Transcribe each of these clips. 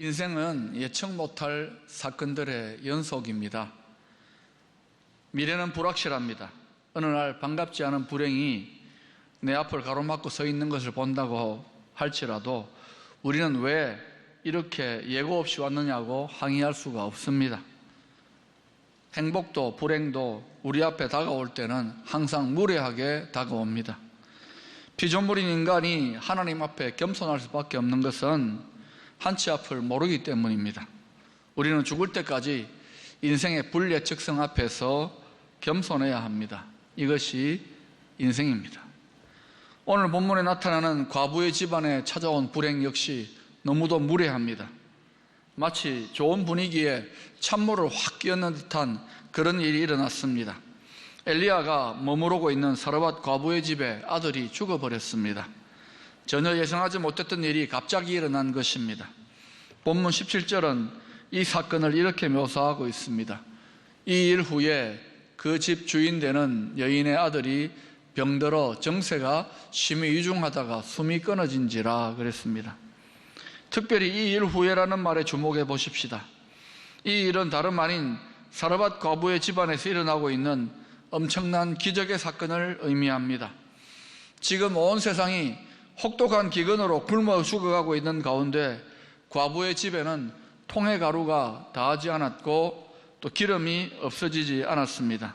인생은 예측 못할 사건들의 연속입니다. 미래는 불확실합니다. 어느 날 반갑지 않은 불행이 내 앞을 가로막고 서 있는 것을 본다고 할지라도 우리는 왜 이렇게 예고 없이 왔느냐고 항의할 수가 없습니다. 행복도 불행도 우리 앞에 다가올 때는 항상 무례하게 다가옵니다. 피조물인 인간이 하나님 앞에 겸손할 수밖에 없는 것은 한치 앞을 모르기 때문입니다. 우리는 죽을 때까지 인생의 불예측성 앞에서 겸손해야 합니다. 이것이 인생입니다. 오늘 본문에 나타나는 과부의 집안에 찾아온 불행 역시 너무도 무례합니다. 마치 좋은 분위기에 찬물을 확 끼얹는 듯한 그런 일이 일어났습니다. 엘리야가 머무르고 있는 사르밧 과부의 집에 아들이 죽어버렸습니다. 전혀 예상하지 못했던 일이 갑자기 일어난 것입니다. 본문 17절은 이 사건을 이렇게 묘사하고 있습니다. 이 일 후에 그 집 주인 되는 여인의 아들이 병들어 정세가 심히 위중하다가 숨이 끊어진지라 그랬습니다. 특별히 이 일 후에라는 말에 주목해 보십시다. 이 일은 다름 아닌 사르밧 과부의 집안에서 일어나고 있는 엄청난 기적의 사건을 의미합니다. 지금 온 세상이 혹독한 기근으로 굶어 죽어가고 있는 가운데 과부의 집에는 통의 가루가 닿지 않았고 또 기름이 없어지지 않았습니다.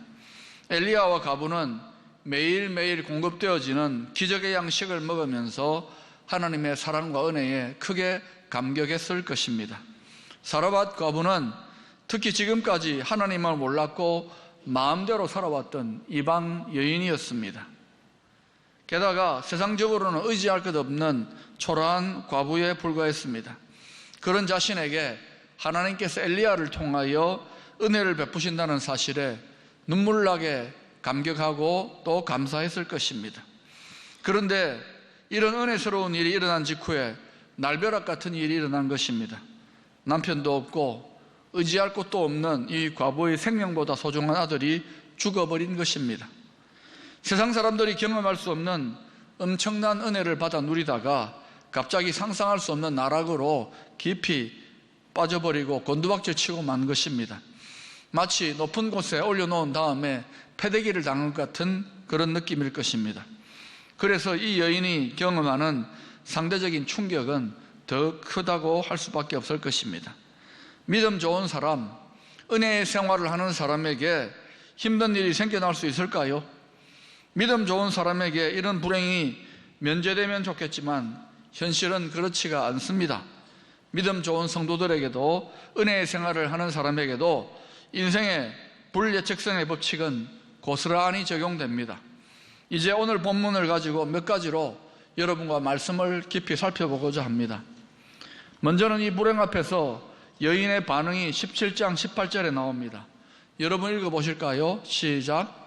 엘리야와 과부는 매일매일 공급되어지는 기적의 양식을 먹으면서 하나님의 사랑과 은혜에 크게 감격했을 것입니다. 사르밧 과부는 특히 지금까지 하나님을 몰랐고 마음대로 살아왔던 이방 여인이었습니다. 게다가 세상적으로는 의지할 것 없는 초라한 과부에 불과했습니다. 그런 자신에게 하나님께서 엘리야를 통하여 은혜를 베푸신다는 사실에 눈물나게 감격하고 또 감사했을 것입니다. 그런데 이런 은혜스러운 일이 일어난 직후에 날벼락 같은 일이 일어난 것입니다. 남편도 없고 의지할 곳도 없는 이 과부의 생명보다 소중한 아들이 죽어버린 것입니다. 세상 사람들이 경험할 수 없는 엄청난 은혜를 받아 누리다가 갑자기 상상할 수 없는 나락으로 깊이 빠져버리고 곤두박질 치고 만 것입니다. 마치 높은 곳에 올려놓은 다음에 패대기를 당한 것 같은 그런 느낌일 것입니다. 그래서 이 여인이 경험하는 상대적인 충격은 더 크다고 할 수밖에 없을 것입니다. 믿음 좋은 사람, 은혜의 생활을 하는 사람에게 힘든 일이 생겨날 수 있을까요? 믿음 좋은 사람에게 이런 불행이 면제되면 좋겠지만 현실은 그렇지가 않습니다. 믿음 좋은 성도들에게도 은혜의 생활을 하는 사람에게도 인생의 불예측성의 법칙은 고스란히 적용됩니다. 이제 오늘 본문을 가지고 몇 가지로 여러분과 말씀을 깊이 살펴보고자 합니다. 먼저는 이 불행 앞에서 여인의 반응이 17장 18절에 나옵니다. 여러분 읽어보실까요? 시작.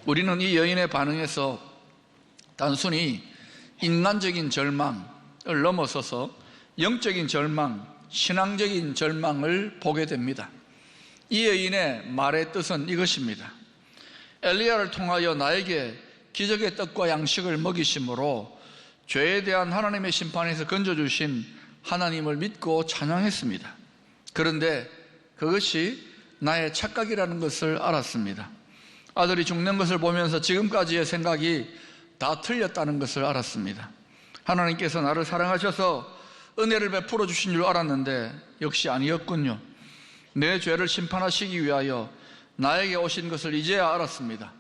우리는 이 여인의 반응에서 단순히 인간적인 절망을 넘어서서 영적인 절망, 신앙적인 절망을 보게 됩니다. 이 여인의 말의 뜻은 이것입니다. 엘리야를 통하여 나에게 기적의 떡과 양식을 먹이심으로 죄에 대한 하나님의 심판에서 건져주신 하나님을 믿고 찬양했습니다. 그런데 그것이 나의 착각이라는 것을 알았습니다. 아들이 죽는 것을 보면서 지금까지의 생각이 다 틀렸다는 것을 알았습니다. 하나님께서 나를 사랑하셔서 은혜를 베풀어 주신 줄 알았는데 역시 아니었군요. 내 죄를 심판하시기 위하여 나에게 오신 것을 이제야 알았습니다.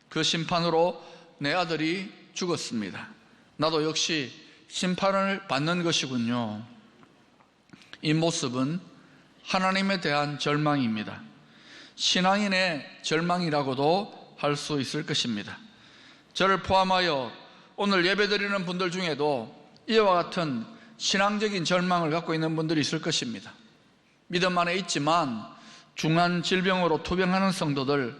그 심판으로 내 아들이 죽었습니다. 나도 역시 심판을 받는 것이군요. 이 모습은 하나님에 대한 절망입니다. 신앙인의 절망이라고도 할 수 있을 것입니다. 저를 포함하여 오늘 예배드리는 분들 중에도 이와 같은 신앙적인 절망을 갖고 있는 분들이 있을 것입니다. 믿음 안에 있지만 중한 질병으로 투병하는 성도들,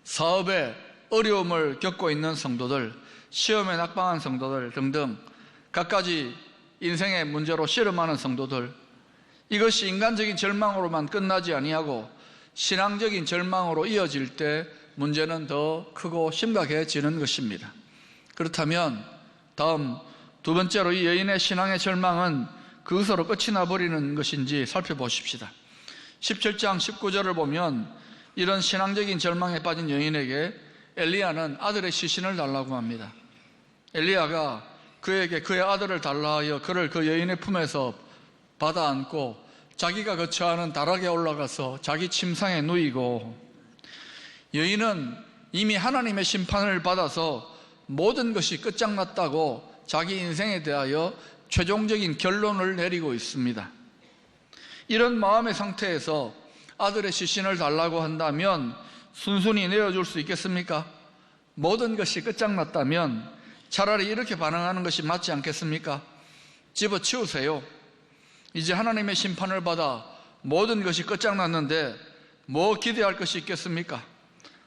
사업에 어려움을 겪고 있는 성도들, 시험에 낙방한 성도들 등등 갖가지 인생의 문제로 씨름하는 성도들, 이것이 인간적인 절망으로만 끝나지 아니하고 신앙적인 절망으로 이어질 때 문제는 더 크고 심각해지는 것입니다. 그렇다면 다음 두 번째로 이 여인의 신앙의 절망은 그것으로 끝이 나버리는 것인지 살펴보십시다. 17장 19절을 보면 이런 신앙적인 절망에 빠진 여인에게 엘리야는 아들의 시신을 달라고 합니다. 엘리야가 그에게 그의 아들을 달라 하여 그를 그 여인의 품에서 받아 안고 자기가 거처하는 다락에 올라가서 자기 침상에 누이고, 여인은 이미 하나님의 심판을 받아서 모든 것이 끝장났다고 자기 인생에 대하여 최종적인 결론을 내리고 있습니다. 이런 마음의 상태에서 아들의 시신을 달라고 한다면 순순히 내어줄 수 있겠습니까? 모든 것이 끝장났다면 차라리 이렇게 반응하는 것이 맞지 않겠습니까? 집어치우세요. 이제 하나님의 심판을 받아 모든 것이 끝장났는데 뭐 기대할 것이 있겠습니까?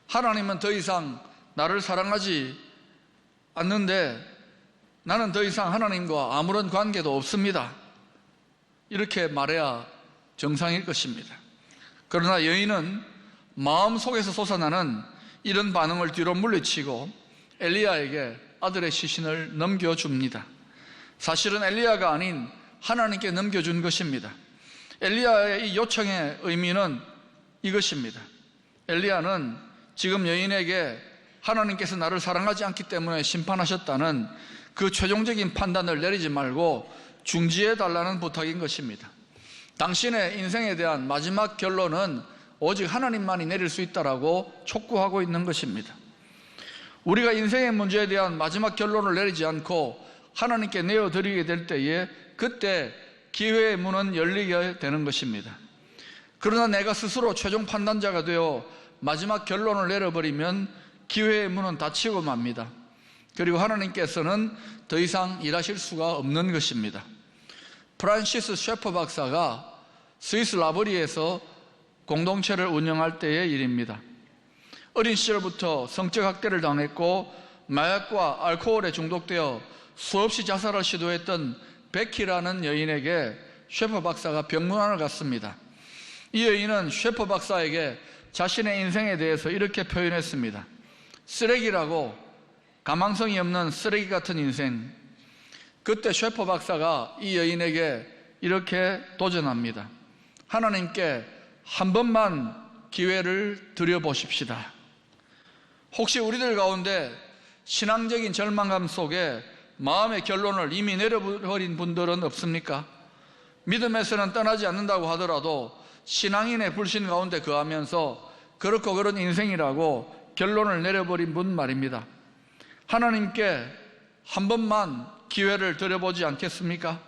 하나님은 더 이상 나를 사랑하지 않는데 나는 더 이상 하나님과 아무런 관계도 없습니다. 이렇게 말해야 정상일 것입니다. 그러나 여인은 마음속에서 솟아나는 이런 반응을 뒤로 물리치고 엘리야에게 아들의 시신을 넘겨줍니다. 사실은 엘리야가 아닌 하나님께 넘겨준 것입니다. 엘리야의 이 요청의 의미는 이것입니다. 엘리야는 지금 여인에게 하나님께서 나를 사랑하지 않기 때문에 심판하셨다는 그 최종적인 판단을 내리지 말고 중지해 달라는 부탁인 것입니다. 당신의 인생에 대한 마지막 결론은 오직 하나님만이 내릴 수 있다라고 촉구하고 있는 것입니다. 우리가 인생의 문제에 대한 마지막 결론을 내리지 않고 하나님께 내어드리게 될 때에 그때 기회의 문은 열리게 되는 것입니다. 그러나 내가 스스로 최종 판단자가 되어 마지막 결론을 내려버리면 기회의 문은 닫히고 맙니다. 그리고 하나님께서는 더 이상 일하실 수가 없는 것입니다. 프란시스 셰퍼 박사가 스위스 라버리에서 공동체를 운영할 때의 일입니다. 어린 시절부터 성적 학대를 당했고 마약과 알코올에 중독되어 수없이 자살을 시도했던 베키라는 여인에게 셰퍼 박사가 병문안을 갔습니다. 이 여인은 셰퍼 박사에게 자신의 인생에 대해서 이렇게 표현했습니다. 쓰레기라고, 가망성이 없는 쓰레기 같은 인생. 그때 셰퍼 박사가 이 여인에게 이렇게 도전합니다. 하나님께 한 번만 기회를 드려보십시다. 혹시 우리들 가운데 신앙적인 절망감 속에 마음의 결론을 이미 내려버린 분들은 없습니까? 믿음에서는 떠나지 않는다고 하더라도 신앙인의 불신 가운데 거하면서 그렇고 그런 인생이라고 결론을 내려버린 분 말입니다. 하나님께 한 번만 기회를 드려보지 않겠습니까?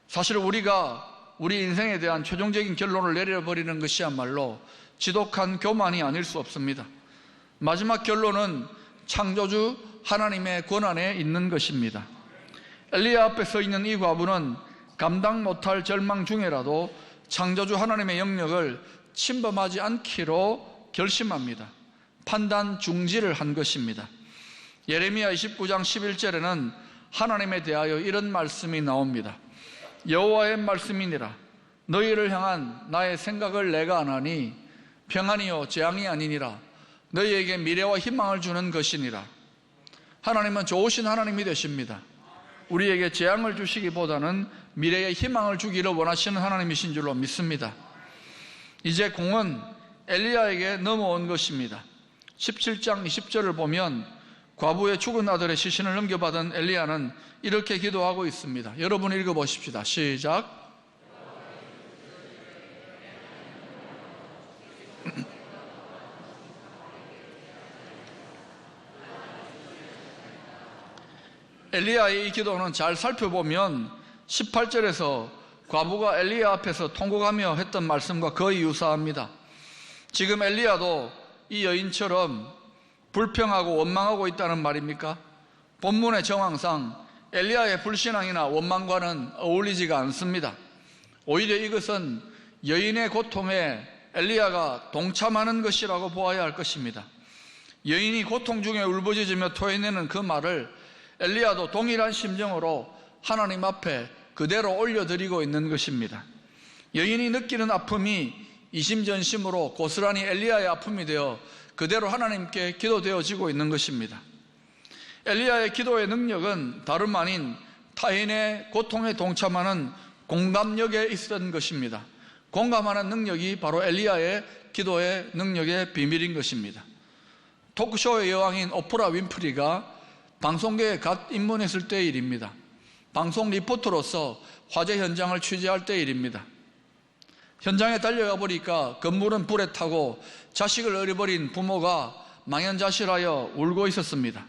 사실 우리가 우리 인생에 대한 최종적인 결론을 내려버리는 것이야말로 지독한 교만이 아닐 수 없습니다. 마지막 결론은 창조주 하나님의 권한에 있는 것입니다. 엘리야 앞에 서 있는 이 과부는 감당 못할 절망 중에라도 창조주 하나님의 영역을 침범하지 않기로 결심합니다. 판단 중지를 한 것입니다. 예레미야 29장 11절에는 하나님에 대하여 이런 말씀이 나옵니다. 여호와의 말씀이니라. 너희를 향한 나의 생각을 내가 아나니 평안이요 재앙이 아니니라. 너희에게 미래와 희망을 주는 것이니라. 하나님은 좋으신 하나님이 되십니다. 우리에게 재앙을 주시기보다는 미래의 희망을 주기를 원하시는 하나님이신 줄로 믿습니다. 이제 공은 엘리야에게 넘어온 것입니다. 17장 20절을 보면 과부의 죽은 아들의 시신을 넘겨받은 엘리야는 이렇게 기도하고 있습니다. 여러분 읽어보십시다. 시작. 엘리야의 이 기도는 잘 살펴보면 18절에서 과부가 엘리야 앞에서 통곡하며 했던 말씀과 거의 유사합니다. 지금 엘리야도 이 여인처럼 불평하고 원망하고 있다는 말입니까? 본문의 정황상 엘리야의 불신앙이나 원망과는 어울리지가 않습니다. 오히려 이것은 여인의 고통에 엘리야가 동참하는 것이라고 보아야 할 것입니다. 여인이 고통 중에 울부짖으며 토해내는 그 말을 엘리야도 동일한 심정으로 하나님 앞에 그대로 올려드리고 있는 것입니다. 여인이 느끼는 아픔이 이심전심으로 고스란히 엘리야의 아픔이 되어 그대로 하나님께 기도되어지고 있는 것입니다. 엘리야의 기도의 능력은 다름 아닌 타인의 고통에 동참하는 공감력에 있었던 것입니다. 공감하는 능력이 바로 엘리야의 기도의 능력의 비밀인 것입니다. 토크쇼의 여왕인 오프라 윈프리가 방송계에 갓 입문했을 때의 일입니다. 방송 리포터로서 화재 현장을 취재할 때의 일입니다. 현장에 달려가 보니까 건물은 불에 타고 자식을 잃어버린 부모가 망연자실하여 울고 있었습니다.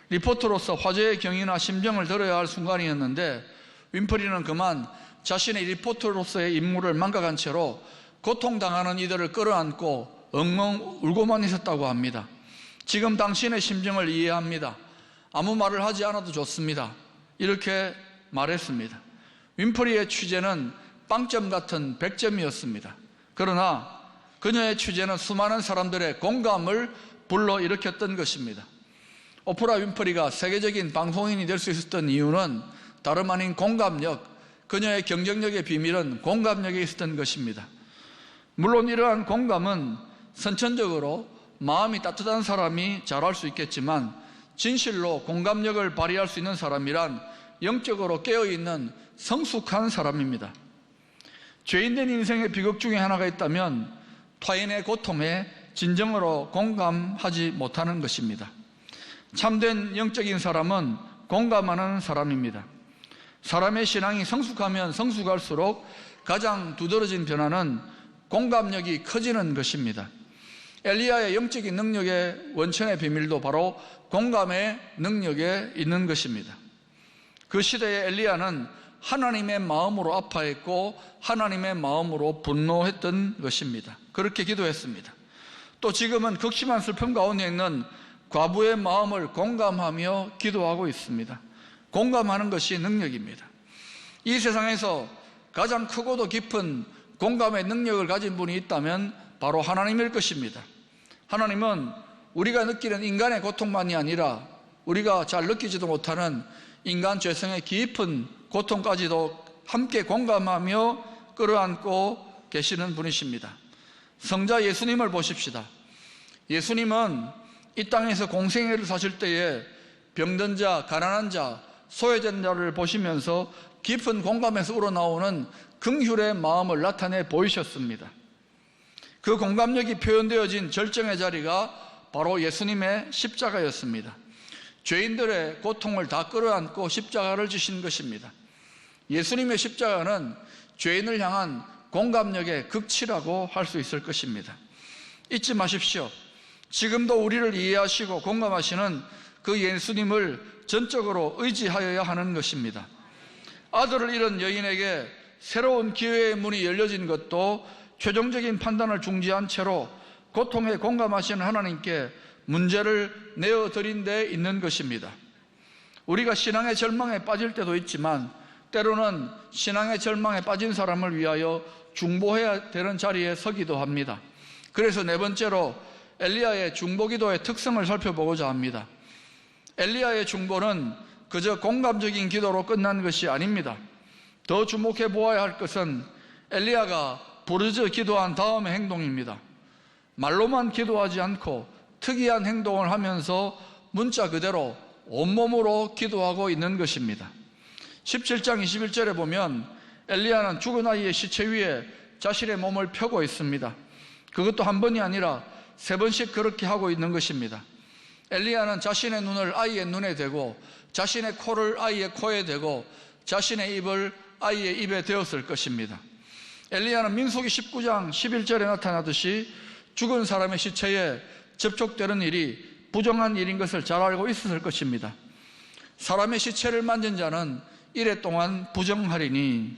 리포터로서 화재의 경위나 심정을 들어야 할 순간이었는데 윈프리는 그만 자신의 리포터로서의 임무를 망각한 채로 고통당하는 이들을 끌어안고 엉엉 울고만 있었다고 합니다. 지금 당신의 심정을 이해합니다. 아무 말을 하지 않아도 좋습니다. 이렇게 말했습니다. 윈프리의 취재는 빵점 같은 100점이었습니다. 그러나 그녀의 취재는 수많은 사람들의 공감을 불러일으켰던 것입니다. 오프라 윈프리가 세계적인 방송인이 될 수 있었던 이유는 다름 아닌 공감력, 그녀의 경쟁력의 비밀은 공감력에 있었던 것입니다. 물론 이러한 공감은 선천적으로 마음이 따뜻한 사람이 잘할 수 있겠지만 진실로 공감력을 발휘할 수 있는 사람이란 영적으로 깨어있는 성숙한 사람입니다. 죄인된 인생의 비극 중에 하나가 있다면 타인의 고통에 진정으로 공감하지 못하는 것입니다. 참된 영적인 사람은 공감하는 사람입니다. 사람의 신앙이 성숙하면 성숙할수록 가장 두드러진 변화는 공감력이 커지는 것입니다. 엘리야의 영적인 능력의 원천의 비밀도 바로 공감의 능력에 있는 것입니다. 그 시대의 엘리야는 하나님의 마음으로 아파했고 하나님의 마음으로 분노했던 것입니다. 그렇게 기도했습니다. 또 지금은 극심한 슬픔 가운데 있는 과부의 마음을 공감하며 기도하고 있습니다. 공감하는 것이 능력입니다. 이 세상에서 가장 크고도 깊은 공감의 능력을 가진 분이 있다면 바로 하나님일 것입니다. 하나님은 우리가 느끼는 인간의 고통만이 아니라 우리가 잘 느끼지도 못하는 인간 죄성의 깊은 고통까지도 함께 공감하며 끌어안고 계시는 분이십니다. 성자 예수님을 보십시다. 예수님은 이 땅에서 공생애를 사실 때에 병든 자, 가난한 자, 소외된 자를 보시면서 깊은 공감에서 우러나오는 긍휼의 마음을 나타내 보이셨습니다. 그 공감력이 표현되어진 절정의 자리가 바로 예수님의 십자가였습니다. 죄인들의 고통을 다 끌어안고 십자가를 지신 것입니다. 예수님의 십자가는 죄인을 향한 공감력의 극치라고 할 수 있을 것입니다. 잊지 마십시오. 지금도 우리를 이해하시고 공감하시는 그 예수님을 전적으로 의지하여야 하는 것입니다. 아들을 잃은 여인에게 새로운 기회의 문이 열려진 것도 최종적인 판단을 중지한 채로 고통에 공감하시는 하나님께 문제를 내어드린 데 있는 것입니다. 우리가 신앙의 절망에 빠질 때도 있지만 때로는 신앙의 절망에 빠진 사람을 위하여 중보해야 되는 자리에 서기도 합니다. 그래서 네 번째로 엘리야의 중보기도의 특성을 살펴보고자 합니다. 엘리야의 중보는 그저 공감적인 기도로 끝난 것이 아닙니다. 더 주목해 보아야 할 것은 엘리야가 부르짖어 기도한 다음의 행동입니다. 말로만 기도하지 않고 특이한 행동을 하면서 문자 그대로 온몸으로 기도하고 있는 것입니다. 17장 21절에 보면 엘리야는 죽은 아이의 시체 위에 자신의 몸을 펴고 있습니다. 그것도 한 번이 아니라 3번씩 그렇게 하고 있는 것입니다. 엘리야는 자신의 눈을 아이의 눈에 대고 자신의 코를 아이의 코에 대고 자신의 입을 아이의 입에 대었을 것입니다. 엘리야는 민수기 19장 11절에 나타나듯이 죽은 사람의 시체에 접촉되는 일이 부정한 일인 것을 잘 알고 있었을 것입니다. 사람의 시체를 만진 자는 이래 동안 부정하리니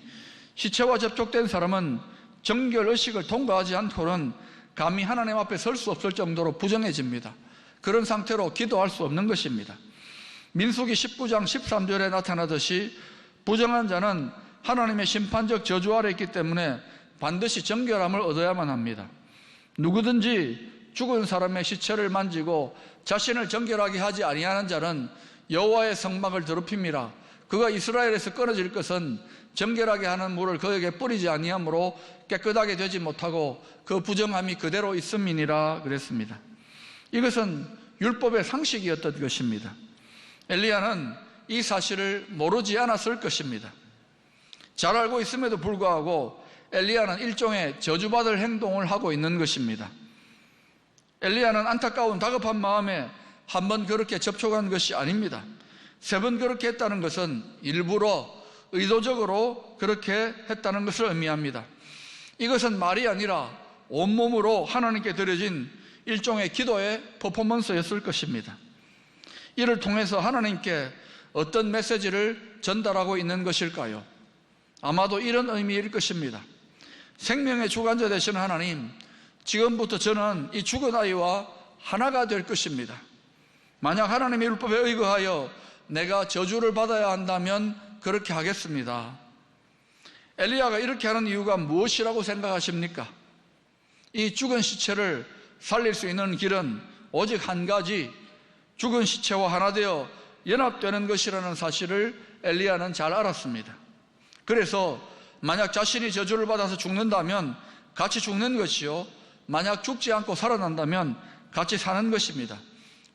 시체와 접촉된 사람은 정결 의식을 통과하지 않고는 감히 하나님 앞에 설 수 없을 정도로 부정해집니다. 그런 상태로 기도할 수 없는 것입니다. 민수기 19장 13절에 나타나듯이 부정한 자는 하나님의 심판적 저주 아래 있기 때문에 반드시 정결함을 얻어야만 합니다. 누구든지 죽은 사람의 시체를 만지고 자신을 정결하게 하지 아니하는 자는 여호와의 성막을 더럽힙니다. 그가 이스라엘에서 끊어질 것은 정결하게 하는 물을 그에게 뿌리지 아니하므로 깨끗하게 되지 못하고 그 부정함이 그대로 있음이니라 그랬습니다. 이것은 율법의 상식이었던 것입니다. 엘리야는 이 사실을 모르지 않았을 것입니다. 잘 알고 있음에도 불구하고 엘리야는 일종의 저주받을 행동을 하고 있는 것입니다. 엘리야는 안타까운 다급한 마음에 한 번 그렇게 접촉한 것이 아닙니다. 3번 그렇게 했다는 것은 일부러 의도적으로 그렇게 했다는 것을 의미합니다. 이것은 말이 아니라 온몸으로 하나님께 드려진 일종의 기도의 퍼포먼스였을 것입니다. 이를 통해서 하나님께 어떤 메시지를 전달하고 있는 것일까요? 아마도 이런 의미일 것입니다. 생명의 주관자 되시는 하나님, 지금부터 저는 이 죽은 아이와 하나가 될 것입니다. 만약 하나님의 율법에 의거하여 내가 저주를 받아야 한다면 그렇게 하겠습니다. 엘리야가 이렇게 하는 이유가 무엇이라고 생각하십니까? 이 죽은 시체를 살릴 수 있는 길은 오직 한 가지, 죽은 시체와 하나 되어 연합되는 것이라는 사실을 엘리야는 잘 알았습니다. 그래서 만약 자신이 저주를 받아서 죽는다면 같이 죽는 것이요, 만약 죽지 않고 살아난다면 같이 사는 것입니다.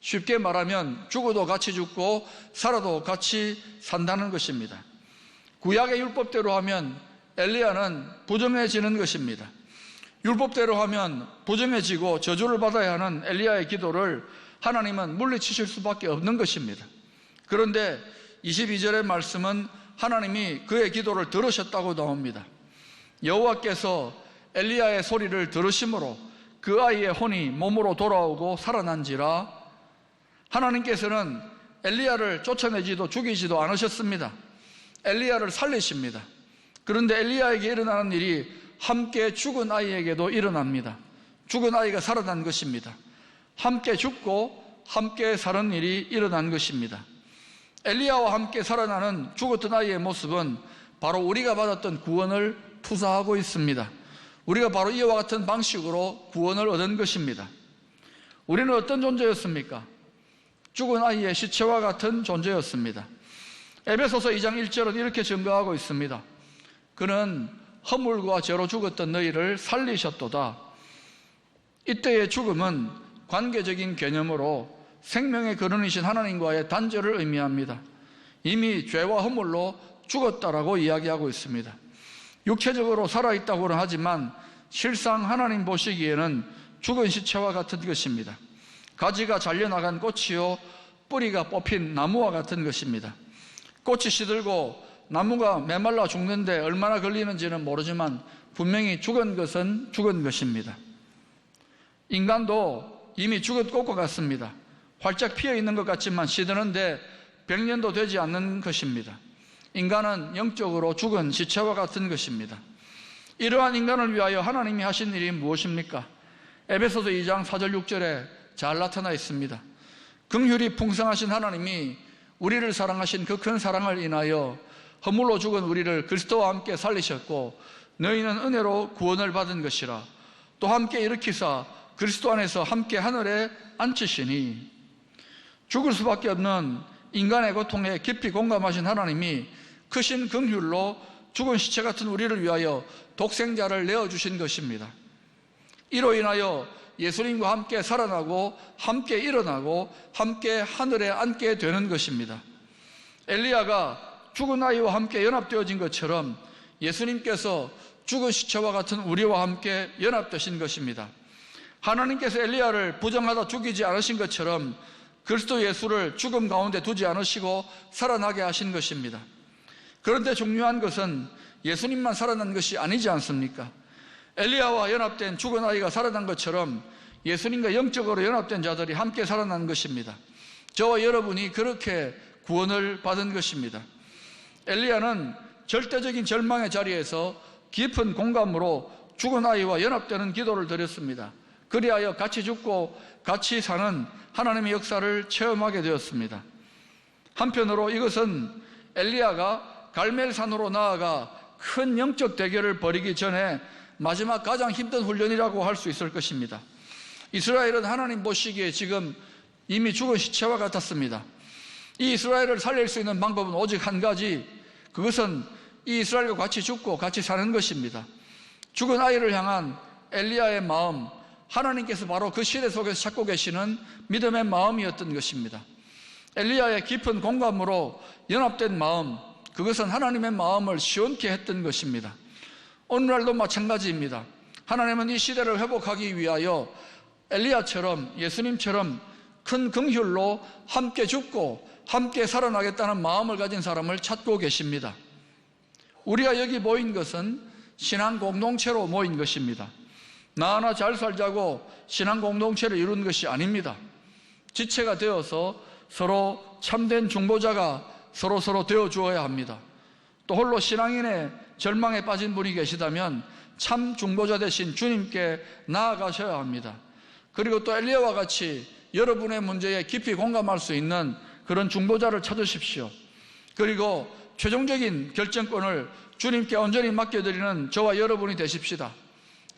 쉽게 말하면 죽어도 같이 죽고 살아도 같이 산다는 것입니다. 구약의 율법대로 하면 엘리야는 부정해지는 것입니다. 율법대로 하면 부정해지고 저주를 받아야 하는 엘리야의 기도를 하나님은 물리치실 수밖에 없는 것입니다. 그런데 22절의 말씀은 하나님이 그의 기도를 들으셨다고 나옵니다. 여호와께서 엘리야의 소리를 들으심으로 그 아이의 혼이 몸으로 돌아오고 살아난지라. 하나님께서는 엘리야를 쫓아내지도 죽이지도 않으셨습니다. 엘리야를 살리십니다. 그런데 엘리야에게 일어나는 일이 함께 죽은 아이에게도 일어납니다. 죽은 아이가 살아난 것입니다. 함께 죽고 함께 사는 일이 일어난 것입니다. 엘리야와 함께 살아나는 죽었던 아이의 모습은 바로 우리가 받았던 구원을 투사하고 있습니다. 우리가 바로 이와 같은 방식으로 구원을 얻은 것입니다. 우리는 어떤 존재였습니까? 죽은 아이의 시체와 같은 존재였습니다. 에베소서 2장 1절은 이렇게 증거하고 있습니다. 그는 허물과 죄로 죽었던 너희를 살리셨도다. 이때의 죽음은 관계적인 개념으로 생명의 근원이신 하나님과의 단절을 의미합니다. 이미 죄와 허물로 죽었다라고 이야기하고 있습니다. 육체적으로 살아있다고는 하지만 실상 하나님 보시기에는 죽은 시체와 같은 것입니다. 가지가 잘려나간 꽃이요, 뿌리가 뽑힌 나무와 같은 것입니다. 꽃이 시들고 나무가 메말라 죽는데 얼마나 걸리는지는 모르지만 분명히 죽은 것은 죽은 것입니다. 인간도 이미 죽은 꽃과 같습니다. 활짝 피어 있는 것 같지만 시드는데 100년도 되지 않는 것입니다. 인간은 영적으로 죽은 시체와 같은 것입니다. 이러한 인간을 위하여 하나님이 하신 일이 무엇입니까? 에베소서 2장 4절 6절에 잘 나타나 있습니다. 긍휼이 풍성하신 하나님이 우리를 사랑하신 그 큰 사랑을 인하여 허물로 죽은 우리를 그리스도와 함께 살리셨고 너희는 은혜로 구원을 받은 것이라. 또 함께 일으키사 그리스도 안에서 함께 하늘에 앉히시니. 죽을 수밖에 없는 인간의 고통에 깊이 공감하신 하나님이 크신 긍휼로 죽은 시체 같은 우리를 위하여 독생자를 내어주신 것입니다. 이로 인하여 예수님과 함께 살아나고 함께 일어나고 함께 하늘에 앉게 되는 것입니다. 엘리야가 죽은 아이와 함께 연합되어진 것처럼 예수님께서 죽은 시체와 같은 우리와 함께 연합되신 것입니다. 하나님께서 엘리야를 부정하다 죽이지 않으신 것처럼 그리스도 예수를 죽음 가운데 두지 않으시고 살아나게 하신 것입니다. 그런데 중요한 것은 예수님만 살아난 것이 아니지 않습니까? 엘리야와 연합된 죽은 아이가 살아난 것처럼 예수님과 영적으로 연합된 자들이 함께 살아난 것입니다. 저와 여러분이 그렇게 구원을 받은 것입니다. 엘리야는 절대적인 절망의 자리에서 깊은 공감으로 죽은 아이와 연합되는 기도를 드렸습니다. 그리하여 같이 죽고 같이 사는 하나님의 역사를 체험하게 되었습니다. 한편으로 이것은 엘리야가 갈멜산으로 나아가 큰 영적 대결을 벌이기 전에 마지막 가장 힘든 훈련이라고 할 수 있을 것입니다. 이스라엘은 하나님 보시기에 지금 이미 죽은 시체와 같았습니다. 이 이스라엘을 살릴 수 있는 방법은 오직 한 가지, 그것은 이 이스라엘과 같이 죽고 같이 사는 것입니다. 죽은 아이를 향한 엘리야의 마음, 하나님께서 바로 그 시대 속에서 찾고 계시는 믿음의 마음이었던 것입니다. 엘리야의 깊은 공감으로 연합된 마음, 그것은 하나님의 마음을 시원케 했던 것입니다. 오늘날도 마찬가지입니다. 하나님은 이 시대를 회복하기 위하여 엘리야처럼, 예수님처럼 큰 긍휼로 함께 죽고 함께 살아나겠다는 마음을 가진 사람을 찾고 계십니다. 우리가 여기 모인 것은 신앙 공동체로 모인 것입니다. 나 하나 잘 살자고 신앙 공동체를 이룬 것이 아닙니다. 지체가 되어서 서로 참된 중보자가 서로 되어 주어야 합니다. 또 홀로 신앙인의 절망에 빠진 분이 계시다면 참 중보자 되신 주님께 나아가셔야 합니다. 그리고 또 엘리야와 같이 여러분의 문제에 깊이 공감할 수 있는 그런 중보자를 찾으십시오. 그리고 최종적인 결정권을 주님께 온전히 맡겨드리는 저와 여러분이 되십시다.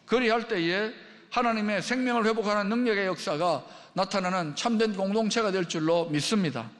그리할 때에 하나님의 생명을 회복하는 능력의 역사가 나타나는 참된 공동체가 될 줄로 믿습니다.